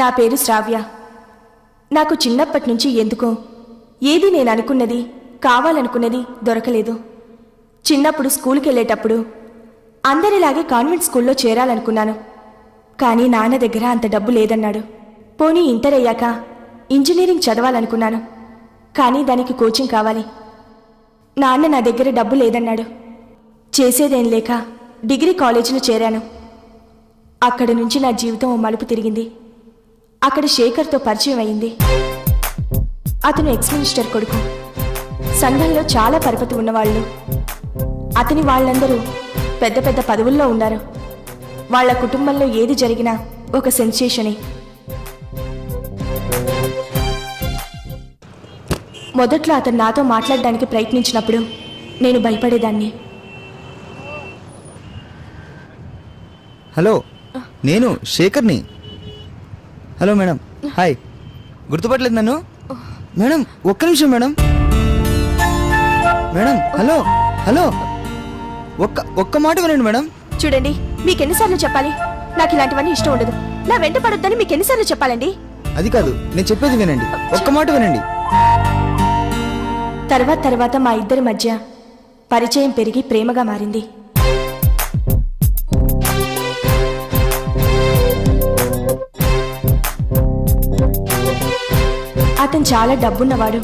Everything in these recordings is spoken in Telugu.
నా పేరు శ్రావ్య. నాకు చిన్నప్పటి నుంచి ఎందుకో ఏది నేను అనుకున్నది, కావాలనుకున్నది దొరకలేదు. చిన్నప్పుడు స్కూల్కి వెళ్ళేటప్పుడు అందరిలాగే కాన్వెంట్ స్కూల్లో చేరాలనుకున్నాను. కానీ నాన్న దగ్గర అంత డబ్బు లేదన్నాడు. పోనీ ఇంటర్ అయ్యాక ఇంజనీరింగ్ చదవాలనుకున్నాను. కానీ దానికి కోచింగ్ కావాలి. నాన్న నా దగ్గర డబ్బు లేదన్నాడు. చేసేదేం లేక డిగ్రీ కాలేజీలో చేరాను. అక్కడి నుంచి నా జీవితం ఓ మలుపు తిరిగింది. అక్కడ శేఖర్తో పరిచయం అయింది. అతను ఎక్స్ మినిస్టర్ కొడుకు. సంఘంలో చాలా పరపతి ఉన్నవాళ్ళు. అతని వాళ్ళందరూ పెద్ద పెద్ద పదవుల్లో ఉన్నారు. వాళ్ల కుటుంబంలో ఏది జరిగినా ఒక సెన్సేషనే. మొదట్లో అతను నాతో మాట్లాడడానికి ప్రయత్నించినప్పుడు నేను భయపడేదాన్ని. హలో, నేను శేఖర్ని. Hello madam, hi. గుర్తుపట్టలేదు నన్ను? మేడం ఒక్క నిమిషం మేడం. మేడం హలో హలో, ఒక్క మాట వినండి మేడం. చూడండి, మీకెన్నిసార్లు చెప్పాలి? నాకు ఇలాంటివన్నీ ఇష్టం ఉండదు. నా వెంట పడొద్దని మీకెన్నిసార్లు చెప్పాలండి? అది కాదు, నేను చెప్పేది వినండి, ఒక్క మాట వినండి. తర్వాత మా ఇద్దరి మధ్య పరిచయం పెరిగి ప్రేమగా మారింది. అతను చాలా డబ్బున్నవాడు.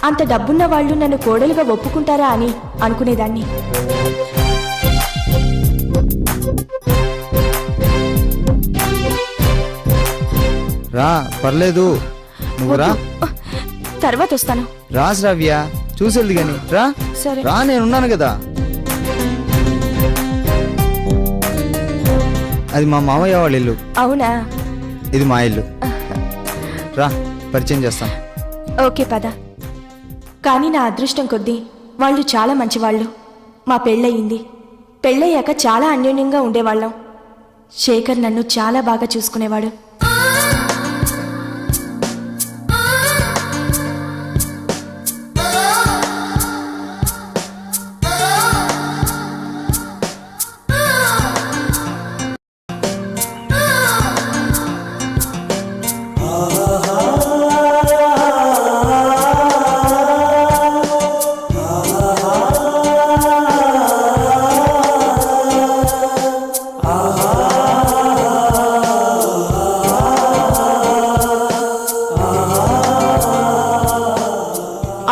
అంత డబ్బున్న వాళ్ళు నన్ను కోడలుగా ఒప్పుకుంటారా అని అనుకునేదాన్ని. రా, పర్లేదు, నువ్వు రా. తర్వాత వస్తాను. రా శ్రావ్య, చూసేది గాని రా. సరే రా, నేనున్నాను కదా. అది మా మామయ్య వాళ్ళ ఇల్లు. అవునా? ఇది మా ఇల్లు. రా, పరిచయం చేస్తాం. ఓకే పద. కానీ నా అదృష్టం కొద్దీ వాళ్ళు చాలా మంచివాళ్ళు. మా పెళ్ళయింది. పెళ్ళయ్యాక చాలా అన్యోన్యంగా ఉండేవాళ్ళం. శేఖర్ నన్ను చాలా బాగా చూసుకునేవాడు.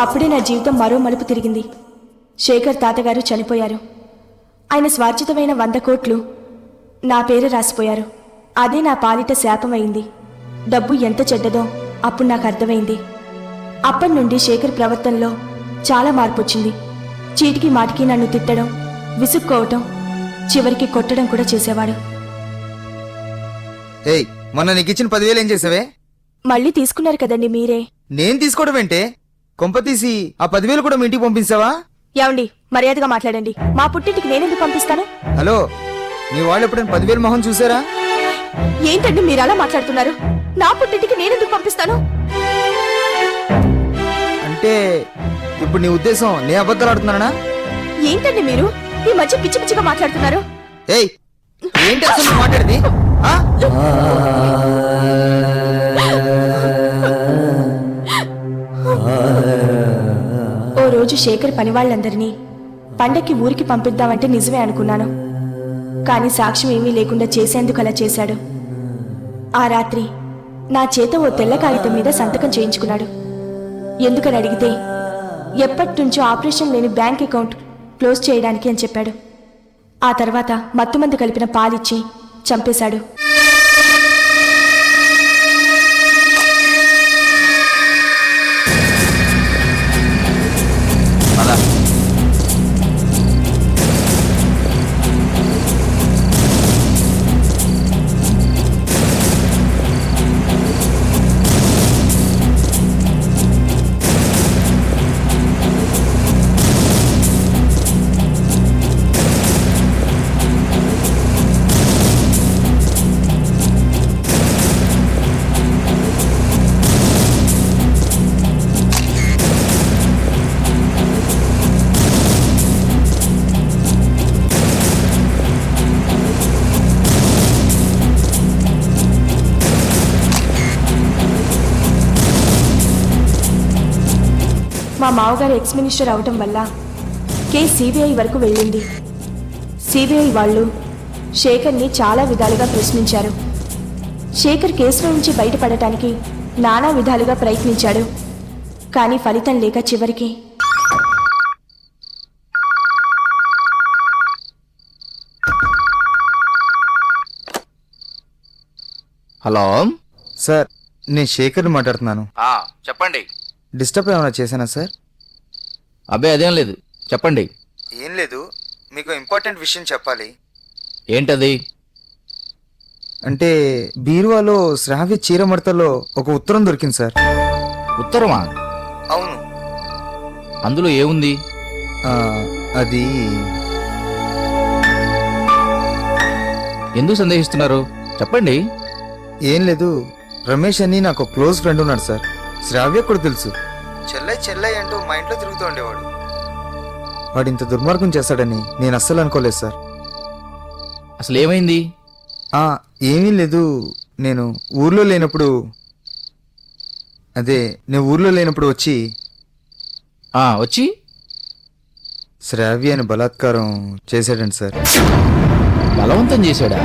అప్పుడే నా జీవితం మరో మలుపు తిరిగింది. శేఖర్ తాతగారు చనిపోయారు. ఆయన స్వార్జితమైన 100 కోట్లు నా పేరు రాసిపోయారు. అదే నా పాలిట శాపమైంది. డబ్బు ఎంత చెడ్డదో అప్పుడు నాకు అర్థమైంది. అప్పటి నుండి శేఖర్ ప్రవర్తనలో చాలా మార్పు వచ్చింది. చీటికి మాటికి నన్ను తిట్టడం, విసుక్కోవటం, చివరికి కొట్టడం కూడా చేసేవాడు. ఏయ్, మొన్న నీకు ఇచ్చిన 10,000 ఏం చేసావే? మళ్ళీ తీసుకున్నారు కదండి మీరే. నేను తీసుకోవడం ఏంటే? కొంపతీసి ఆ 10,000 కూడా మీ ఇంటికి పంపిస్తావా? ఏమండి, మర్యాదగా మాట్లాడండి. మా పుట్టింటికి నేనెందుకు పంపిస్తాను? హలో, నీ వాళ్ళు ఎప్పుడైనా 10,000 మొహం చూసారా? ఏంటండి మీరు అలా మాట్లాడుతున్నారు? నా పుట్టింటికి నేనెందుకు పంపిస్తాను? అంటే ఇప్పుడు నీ ఉద్దేశం నే అబద్ధాలు ఆడుతున్నానా? ఏంటండి మీరు ఈ మధ్య పిచ్చి పిచ్చిగా మాట్లాడుతున్నారు? ఏయ్, ఏంటి అసలు నువ్వు మాట్లాడేది? ఓ రోజు శేఖర్ పనివాళ్ళందరినీ పండక్కి ఊరికి పంపిద్దామంటే నిజమే అనుకున్నాను. కానీ సాక్ష్యం ఏమీ లేకుండా చేసేందుకు అలా చేశాడు. ఆ రాత్రి నా చేత ఓ తెల్ల కాగితం మీద సంతకం చేయించుకున్నాడు. ఎందుకని అడిగితే ఎప్పటినుంచో ఆపరేషన్ లేని బ్యాంక్ అకౌంట్ క్లోజ్ చేయడానికి అని చెప్పాడు. ఆ తర్వాత మత్తుమందు కలిపిన పాలిచ్చి చంపేశాడు. మావగారు ఎక్స్ మినిస్టర్ అవటం వల్ల కేసు సిబిఐ వరకు వెళ్ళింది. సిబిఐ వాళ్ళు శేఖర్ని చాలా విధాలుగా ప్రశ్నించారు. శేఖర్ కేసులో నుంచి బయటపడటానికి నానా విధాలుగా ప్రయత్నించాడు. కానీ ఫలితం లేక చివరికి హలో సార్, నేను శేఖర్ని మాట్లాడుతున్నాను. చెప్పండి. డిస్టర్బ్ ఏమైనా చేశానా సార్? అబ్బాయి అదేం లేదు, చెప్పండి. ఏం లేదు, మీకు ఇంపార్టెంట్ విషయం చెప్పాలి. ఏంటది? అంటే బీరువాలో శ్రావ్య చీర మడతలో ఒక ఉత్తరం దొరికింది సార్. ఉత్తరమా? అవును. అందులో ఏముంది? ఆ, అది ఎందుకు సందేహిస్తున్నారు? చెప్పండి. ఏం లేదు, రమేష్ అని నాకు క్లోజ్ ఫ్రెండ్ ఉన్నాడు సార్. శ్రావ్య కూడా తెలుసు. చెల్లై అంటూ మా ఇంట్లో తిరుగుతూ ఉండేవాడు. వాడు ఇంత దుర్మార్గం చేస్తాడని నేను అస్సలు అనుకోలేదు సార్. అసలు ఏమైంది? ఏమీ లేదు, నేను ఊర్లో లేనప్పుడు వచ్చి వచ్చి శ్రావ్యని బలాత్కారం చేశాడండి సార్. బలవంతం చేశాడా?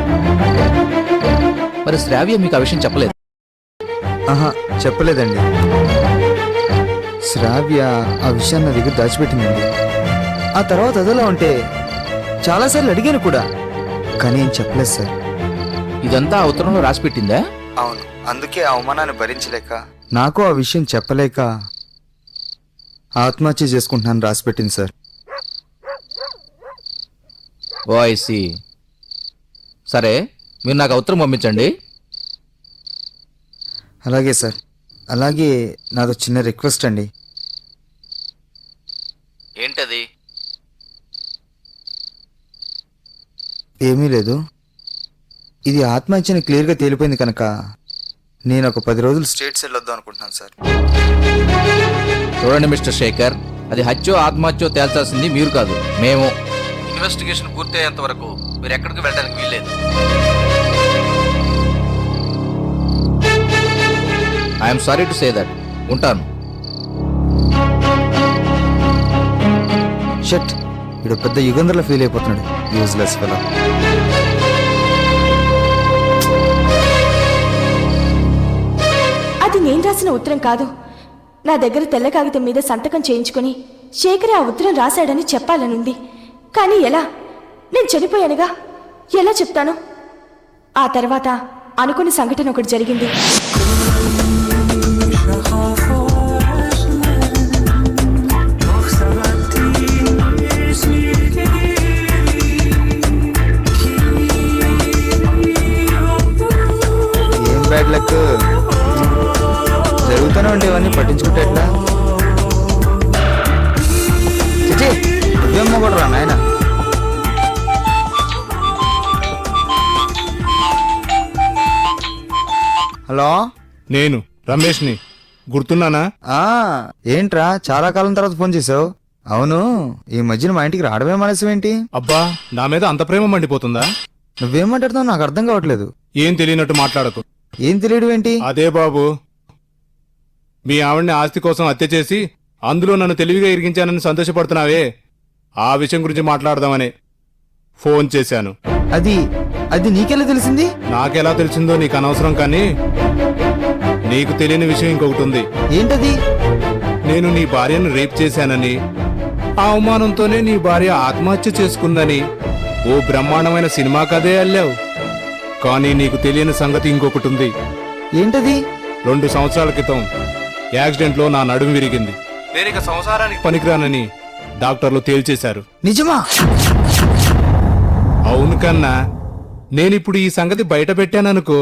మరి శ్రావ్య మీకు ఆ విషయం చెప్పలేదు? చెప్పలేదండి. శ్రావ్య ఆ విషయాన్ని నా దగ్గర దాచిపెట్టిందండి. ఆ తర్వాత అదలా ఉంటే చాలాసార్లు అడిగాను కూడా, కానీ ఏం చెప్పలేదు సార్. ఇదంతా ఆ ఉత్తరంలో రాసి పెట్టిందా? అవును. అందుకే ఆ అవమానాన్ని భరించలేక, నాకు ఆ విషయం చెప్పలేక ఆత్మహత్య చేసుకుంటున్నాను రాసిపెట్టింది సార్. Oh I see. సరే, మీరు నాకు ఆ ఉత్తరం పంపించండి. అలాగే సార్. అలాగే నాదో చిన్న రిక్వెస్ట్ అండి. ఏంటది? ఏమీ లేదు, ఇది ఆత్మహత్యని క్లియర్గా తేలిపోయింది కనుక నేను ఒక 10 రోజులు స్టేట్స్ వెళ్ళొద్దాం అనుకుంటున్నాను సార్. చూడండి మిస్టర్ శేఖర్, అది హత్యో ఆత్మహత్యో తేల్చాల్సింది మీరు కాదు, మేము. ఇన్వెస్టిగేషన్ పూర్తయ్యేంత వరకు మీరు ఎక్కడికి వెళ్ళడానికి వీల్లేదు. I'm sorry to say that. ఉంటాను. షట్, వీడు పెద్ద యుగంధర్లో ఫీల్ అయిపోతున్నాడు. Useless fellow. అది నేను రాసిన ఉత్తరం కాదు. నా దగ్గర తెల్ల కాగితం మీద సంతకం చేయించుకొని శేఖర్ ఆ ఉత్తరం రాశాడని చెప్పాలనుంది. కానీ ఎలా? నేను చనిపోయానుగా, ఎలా చెప్తాను? ఆ తర్వాత అనుకుని సంఘటన ఒకటి జరిగింది. ఏం బ్యాడ్ లక్. జరుగుతూనే ఉంటే ఇవన్నీ పట్టించుకుంటే ఎట్లా? చిచి, నువ్వేమో కూడా రా నాయన. హలో, నేను రమేష్ని. గుర్తున్నానా? ఏంట్రా చాలా కాలం తర్వాత ఫోన్ చేసావు? అవును, ఈ మధ్యన మా ఇంటికి రావడమే మనసు. అబ్బా, నా మీద అంత ప్రేమ మండిపోతుందా? నువ్వేం మాట్లాడుతున్నావు నాకు అర్థం కావట్లేదు. ఏం తెలియనట్టు మాట్లాడకు. ఏం తెలియడు ఏంటి? అదే బాబు, మీ ఆవిడ్ని ఆస్తి కోసం హత్య చేసి అందులో నన్ను తెలివిగా ఇరికించానని సంతోషపడుతున్నావే, ఆ విషయం గురించి మాట్లాడదామని ఫోన్ చేశాను. అది నీకెలా తెలిసింది? నాకెలా తెలిసిందో నీకు అనవసరం, కానీ నీకు తెలియని విషయం ఇంకొకటి ఉంది. ఏంటది? నేను నీ భార్యను రేప్ చేశానని, ఆ అవమానంతోనే నీ భార్య ఆత్మహత్య చేసుకుందని ఓ బ్రహ్మాండమైన సినిమా కథే అల్లావు. కానీ నీకు తెలియని సంగతి ఇంకొకటి ఉంది. ఏంటది? 2 సంవత్సరాల క్రితం యాక్సిడెంట్లో నా నడుము విరిగింది. నేనిక సంసారానికి పనికిరానని డాక్టర్లు తేల్చేశారు. నిజమా? అవును కన్నా, నేనిప్పుడు ఈ సంగతి బయట పెట్టాననుకో,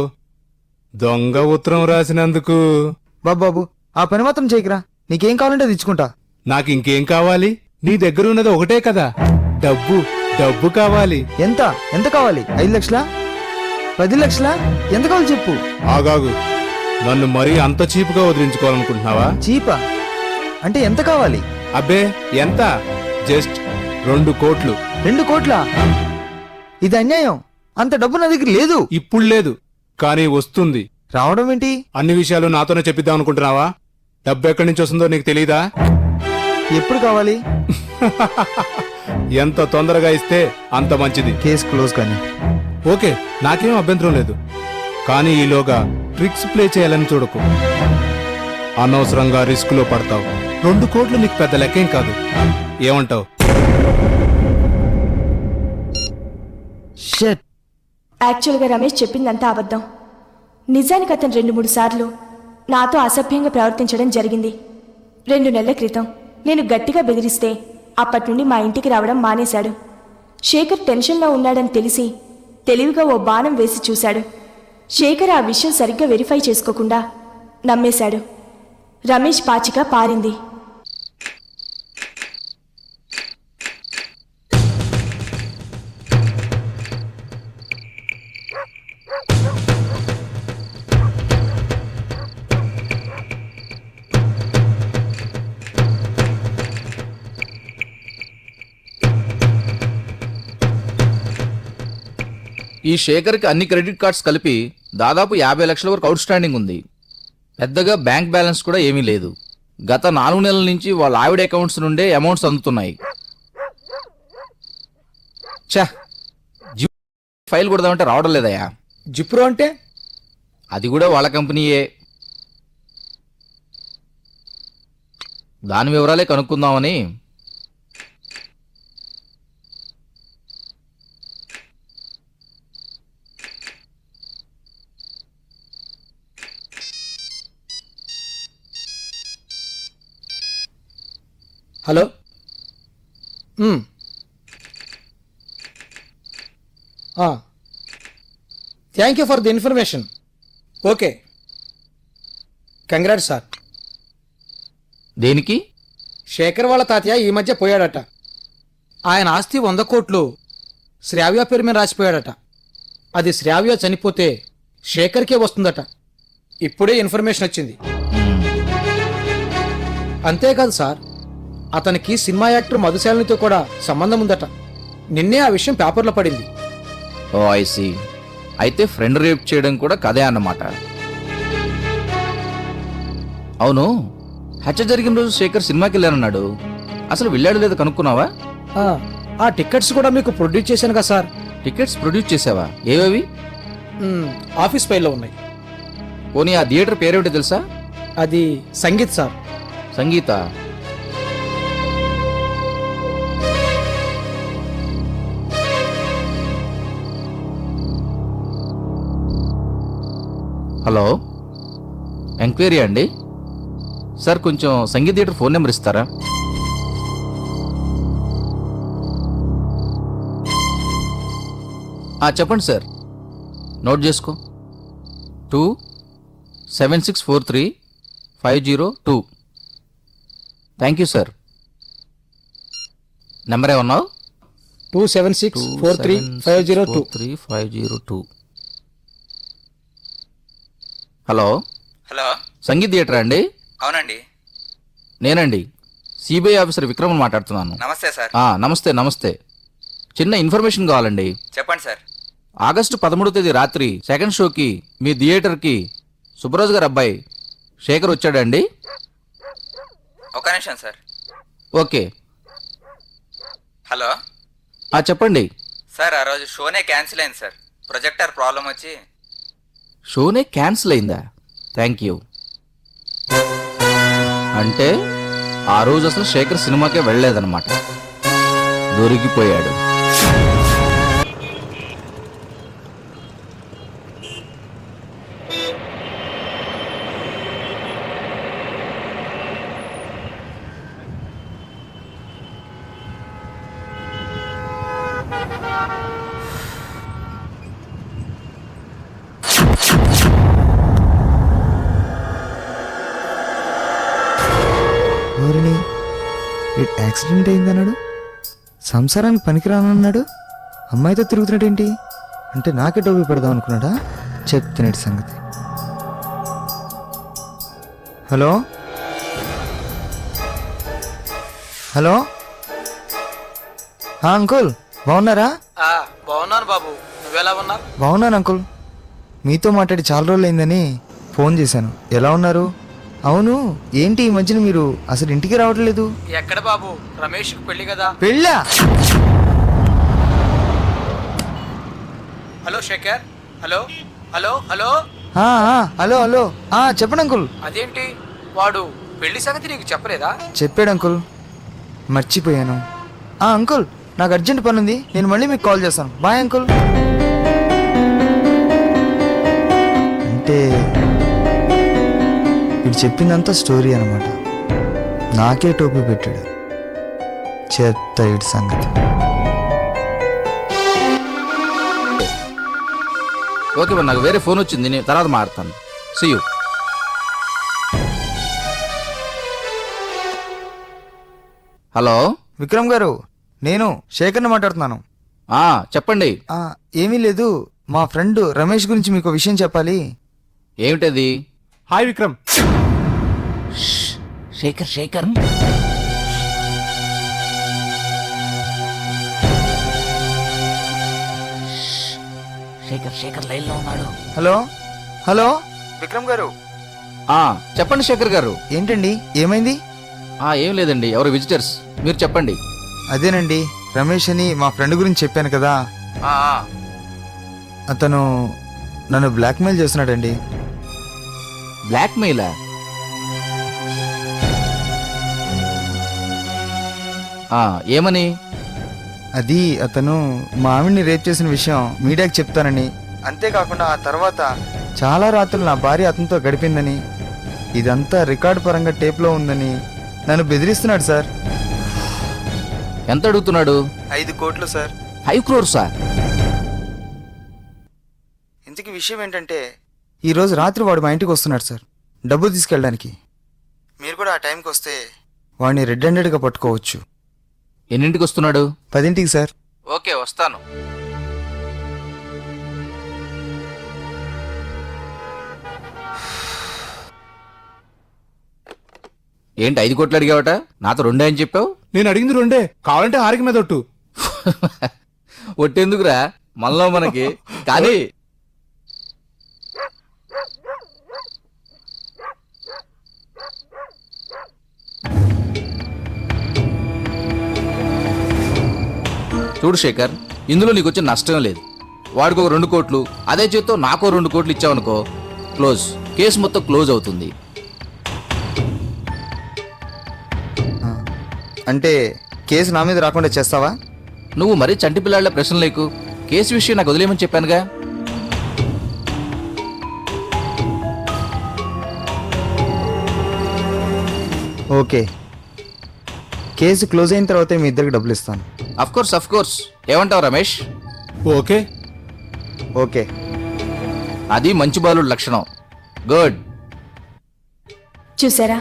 దొంగ ఉత్తరం రాసినందుకు. బాబు, ఆ పని మాత్రం చేయకురా. నీకేం కావాలంటే అది ఇచ్చుకుంటా. నాకు ఇంకేం కావాలి? నీ దగ్గర ఉన్నది ఒకటే కదా, డబ్బు. డబ్బు కావాలి. ఎంత కావాలి? 5 లక్షలా? 10 లక్షలా? ఎంత కావాలి చెప్పు. ఆగాగు, నన్ను మరీ అంత చీపుగా వదిలించుకోవాలనుకుంటున్నావా? చీపా అంటే ఎంత కావాలి? అబ్బే, ఎంత? జస్ట్ 2 కోట్లు. 2 కోట్లా? ఇది అన్యాయం. అంత డబ్బు నా దగ్గర లేదు. ఇప్పుడు లేదు, కానీ వస్తుంది. రావడం ఏంటి? అన్ని విషయాలు నాతోనే చెప్పిద్దాం అనుకుంటున్నావా? డబ్బు ఎక్కడి నుంచి వస్తుందో నీకు తెలీదా? ఎప్పుడు కావాలి? ఎంత తొందరగా ఇస్తే అంత మంచిది. కేస్ క్లోజ్ కానీ. ఓకే, నాకేం అభ్యంతరం లేదు. కానీ ఈలోగా ట్రిక్స్ ప్లే చేయాలని చూడకు. అనవసరంగా రిస్క్ లో పడతావు. 2 కోట్లు నీకు పెద్ద లెక్కేం కాదు. ఏమంటావు? షట్. యాక్చువల్గా రమేష్ చెప్పిందంతా అబద్ధం. నిజానికి అతను 2-3 సార్లు నాతో అసభ్యంగా ప్రవర్తించడం జరిగింది. 2 నెలల క్రితం నేను గట్టిగా బెదిరిస్తే అప్పటి నుండి మా ఇంటికి రావడం మానేశాడు. శేఖర్ టెన్షన్లో ఉన్నాడని తెలిసి తెలివిగా ఓ బాణం వేసి చూశాడు. శేఖర్ ఆ విషయం సరిగ్గా వెరిఫై చేసుకోకుండా నమ్మేశాడు. రమేష్ పాచిక పారింది. ఈ శేఖర్కి అన్ని క్రెడిట్ కార్డ్స్ కలిపి దాదాపు 50 లక్షల వరకు అవుట్ స్టాండింగ్ ఉంది. పెద్దగా బ్యాంక్ బ్యాలెన్స్ కూడా ఏమీ లేదు. గత 4 నెలల నుంచి వాళ్ళ ఆవిడ అకౌంట్స్ నుండే అమౌంట్స్ అందుతున్నాయి. ఛా, ఫైల్ కొడదామంటే రావడం లేదయా. జిప్రో అంటే? అది కూడా వాళ్ళ కంపెనీయే. దాని వివరాలే కనుక్కుందామని. Hello. Thank you for the information. Okay, congrats sir. దేనికి? శేఖర్ వాళ్ళ తాతయ్య ఈ మధ్య పోయాడట. ఆయన ఆస్తి 100 కోట్లు శ్రావ్య పేరు మీద రాసిపోయాడట. అది శ్రావ్య చనిపోతే శేఖర్కే వస్తుందట. ఇప్పుడే ఇన్ఫర్మేషన్ వచ్చింది. అంతేకాదు సార్, అతనికి సినిమా యాక్టర్ మధుశాలినితో కూడా సంబంధం ఉందట. నిన్నే ఆ విషయం పేపర్లో పడింది. ఓ ఐసీ. అయితే ఫ్రెండ్ రేప్ చేయడం కూడా కదే అన్నమాట. అవును, హత్య జరిగిన రోజు శేఖర్ సినిమాకి వెళ్ళానన్నాడు. అసలు వెళ్ళాడు లేదో కనుక్కున్నావా? ఆ టికెట్స్ కూడా మీకు ప్రొడ్యూస్ చేశాను కదా సార్. టికెట్స్ ప్రొడ్యూస్ చేసావా? ఏవేవి? ఆఫీస్ ఫైల్లో ఉన్నాయి. పోనీ ఆ థియేటర్ పేరేమిటో తెలుసా? అది సంగీత్ సార్. సంగీత. హలో, ఎంక్వైరీ అండి. సార్, కొంచెం సంగీత థియేటర్ ఫోన్ నెంబర్ ఇస్తారా? చెప్పండి సార్, నోట్ చేసుకో. 2764350 థ్యాంక్ యూ సార్. నెంబర్ ఏమన్నావు? 2764350 హలో. హలో, సంగీత్ థియేటర్ అండి? అవునండి. నేనండి, సిబిఐ ఆఫీసర్ విక్రమ్ మాట్లాడుతున్నాను. నమస్తే సార్. నమస్తే నమస్తే. చిన్న ఇన్ఫర్మేషన్ కావాలండి. చెప్పండి సార్. ఆగస్టు 13వ తేదీ రాత్రి సెకండ్ షోకి మీ థియేటర్కి సుబ్బరాజు గారు అబ్బాయి శేఖర్ వచ్చాడండి? ఒక నిమిషం సార్. ఓకే. హలో. చెప్పండి సార్, ఆ రోజు షోనే క్యాన్సిల్ అయింది సార్. ప్రొజెక్టర్ ప్రాబ్లం వచ్చి. షోనే క్యాన్సిల్ అయిందా? Thank you. అంటే ఆ రోజు అసలు శేఖర్ సినిమాకే వెళ్ళలేదన్నమాట. దొరికిపోయాడు. యాక్సిడెంట్ అయిందన్నాడు, సంసారానికి పనికిరానన్నాడు, అమ్మాయితో తిరుగుతున్నట్టేంటి? అంటే నాకే డబ్బు పెడదాం అనుకున్నాడా? చెప్తున్నట్టు సంగతి. Hello hello. అంకుల్, బాగున్నారా? బాగున్నాను బాబు, నువ్వెలా ఉన్నావు? బాగున్నాను అంకుల్. మీతో మాట్లాడి చాలా రోజులు అయిందని ఫోన్ చేశాను. ఎలా ఉన్నారు? అవును, ఏంటి ఈ మధ్యన మీరు అసలు ఇంటికి రావట్లేదు? ఎక్కడ బాబు, రమేష్కి పెళ్లి కదా. పెళ్ళా? Hello Shekhar. Hello hello hello. Hello hello, చెప్పండి అంకుల్. అదేంటి వాడు పెళ్లి సంగతి నీకు చెప్పలేదా? చెప్పాడు అంకుల్, మర్చిపోయాను. అంకుల్, నాకు అర్జెంట్ పని ఉంది, నేను మళ్ళీ మీకు కాల్ చేస్తాను. Bye uncle. అంటే వీడు చెప్పిందంతా స్టోరీ అనమాట. నాకే టోపీ పెట్టాడు. చెత్త వీడి సంగతి. ఓకే మరి, నాకు వేరే ఫోన్ వచ్చింది, నేను తర్వాత మాట్లాడతాను. See you. హలో. విక్రమ్ గారు, నేను శేఖర్ని మాట్లాడుతున్నాను. చెప్పండి. ఏమీ లేదు, మా ఫ్రెండ్ రమేష్ గురించి మీకు విషయం చెప్పాలి. ఏమిటది? హాయ్ విక్రమ్. శేఖర్ శేఖర్ శేఖర్ శేఖర్ లైన్లో ఉన్నాడు. హలో హలో, విక్రమ్ గారు. చెప్పండి శేఖర్ గారు. ఏంటండి, ఏమైంది? ఏం లేదండి, ఎవరు విజిటర్స్, మీరు చెప్పండి. అదేనండి, రమేష్ అని మా ఫ్రెండ్ గురించి చెప్పాను కదా, అతను నన్ను బ్లాక్మెయిల్ చేస్తున్నాడండి. బ్లాక్మెయిలా? ఏమని? అది అతను మా ఆవిడ్ని రేప్ చేసిన విషయం మీడియాకి చెప్తానని, అంతేకాకుండా ఆ తర్వాత చాలా రాత్రులు నా భార్య అతనితో గడిపిందని, ఇదంతా రికార్డు పరంగా టేప్లో ఉందని నన్ను బెదిరిస్తున్నాడు సార్. ఎంత అడుగుతున్నాడు? 5 కోట్లు సార్. 5 crores? ఇంతకీ విషయం ఏంటంటే, ఈరోజు రాత్రి వాడు మా ఇంటికి వస్తున్నాడు సార్, డబ్బు తీసుకెళ్ళడానికి. మీరు కూడా ఆ టైంకి వస్తే వాడిని రెడ్ హ్యాండెడ్గా పట్టుకోవచ్చు. ఎన్నింటికి వస్తున్నాడు? 10ంటికి సార్. ఓకే, వస్తాను. ఏంటి 5 కోట్లు అడిగావట? నాతో 2 అని చెప్పావు. నేను అడిగింది 2, కావాలంటే 6 మీద ఒట్టు. ఒట్టెందుకురా మనలో మనకి? కానీ చూడు శేఖర్, ఇందులో నీకు వచ్చే నష్టం లేదు. వాడికి ఒక 2 కోట్లు, అదే చేత్తో నాకో 2 కోట్లు ఇచ్చావనుకో, క్లోజ్. కేసు మొత్తం క్లోజ్ అవుతుంది. అంటే కేసు నా మీద రాకుండా చేస్తావా? నువ్వు మరీ చంటి పిల్లాళ్ళ ప్రశ్న లేకు. కేసు విషయం నాకు వదిలేయమని చెప్పానుగా. ఓకే, కేసు క్లోజ్ అయిన తర్వాత మీ ఇద్దరికి డబ్బులు ఇస్తాను. Of course. ఏమంటావు రమేష్? Okay okay. అది మంచి బాలుడి లక్షణం. గుడ్. చూసారా,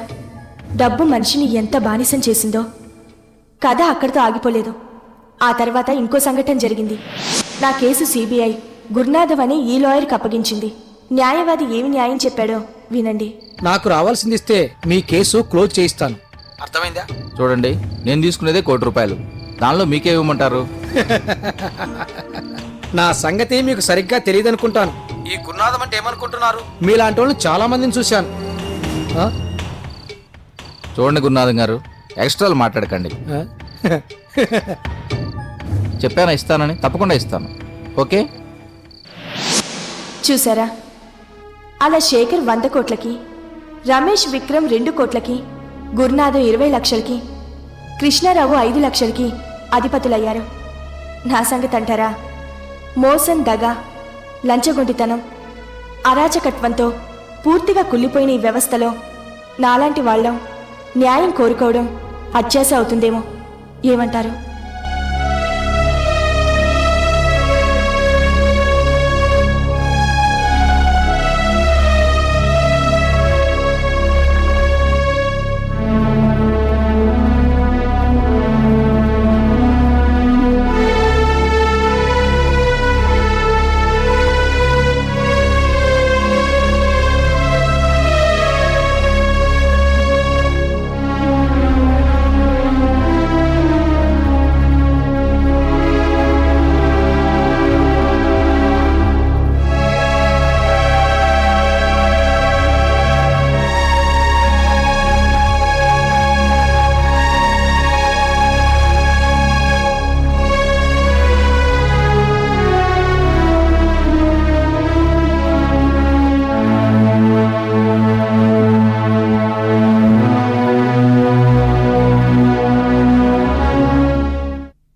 డబ్బు మనిషిని ఎంత బానిసం చేసిందో. కథ అక్కడితో ఆగిపోలేదు. ఆ తర్వాత ఇంకో సంఘటన జరిగింది. నా కేసు సిబిఐ గురునాథవ్ అని ఈ లాయర్కి అప్పగించింది. న్యాయవాది ఏమి న్యాయం చెప్పాడో వినండి. నాకు రావాల్సింది ఇస్తే మీ కేసు క్లోజ్ చేయిస్తాను. అర్థమైందా? చూడండి, నేను తీసుకునేదే ₹1 కోటి. దానిలో మీకే ఇవ్వమంటారు? నా సంగతి మీకు సరిగ్గా తెలియదు అనుకుంటాను. ఈ గురునాథం అంటే ఏమనుకుంటున్నారు? మీలాంటి వాళ్ళని చాలా మందిని చూశాను. చూడండి గురునాథం గారు, ఎక్స్ట్రాలు మాట్లాడకండి. చెప్పానా ఇస్తానని? తప్పకుండా ఇస్తాను. ఓకే. చూసారా, అలా శేఖర్ 100 కోట్లకి, రమేష్ విక్రమ్ 2 కోట్లకి, గురునాథం 20 లక్షలకి, కృష్ణారావు 5 లక్షలకి అధిపతులయ్యారు. నా సంగతి అంటారా? మోసం, దగ, లంచగొండితనం, అరాచకత్వంతో పూర్తిగా కుళ్ళిపోయిన ఈ వ్యవస్థలో నాలాంటి వాళ్ళం న్యాయం కోరుకోవడం అత్యాశ అవుతుందేమో. ఏమంటారు?